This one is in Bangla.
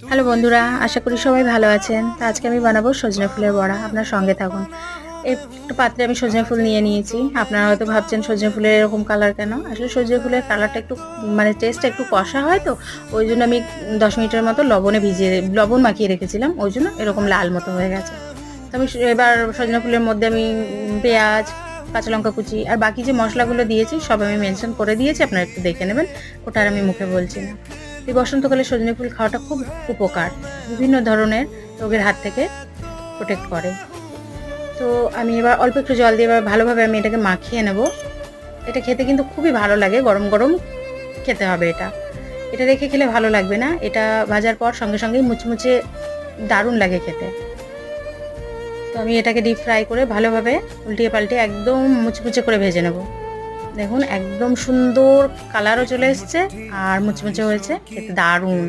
হ্যালো বন্ধুরা, আশা করি সবাই ভালো আছেন। তো আজকে আমি বানাবো সজনে ফুলের বড়া। আপনার সঙ্গে থাকুন। একটু পাত্রে আমি সজনে ফুল নিয়ে নিয়েছি। আপনারা হয়তো ভাবছেন সজনে ফুলের এরকম কালার কেন? আসলে সজনে ফুলের কালারটা একটু মানে টেস্টটা একটু কষা হয় তো, ওই জন্য আমি 10 মিনিটের মতো লবণ মাখিয়ে রেখেছিলাম। ওই জন্য এরকম লাল মতো হয়ে গেছে। তো আমি এবার সজনে ফুলের মধ্যে আমি পেঁয়াজ, কাঁচা লঙ্কা কুচি আর বাকি যে মশলাগুলো দিয়েছি সব আমি মেনশন করে দিয়েছি। আপনারা একটু দেখে নেবেন। ওটা আর আমি মুখে বলছি না। এই বসন্তকালে সজনে ফুল খাওয়াটা খুব উপকার, বিভিন্ন ধরনের রোগের হাত থেকে প্রোটেক্ট করে। তো আমি এবার অল্প একটু জল দিয়ে এবার ভালোভাবে আমি এটাকে মাখিয়ে নেব। এটা খেতে কিন্তু খুবই ভালো লাগে, গরম গরম খেতে হবে এটা। এটা রেখে খেলে ভালো লাগবে না, এটা ভাজার পর সঙ্গে সঙ্গেই মুচমুচে দারুণ লাগে খেতে। তো আমি এটাকে ডিপ ফ্রাই করে ভালোভাবে উল্টিয়ে পাল্টে একদম মুচমুচে করে ভেজে নেব। দেখুন একদম সুন্দর কালারও চলে এসছে আর মুচমুচে হয়েছে, খেতে দারুণ।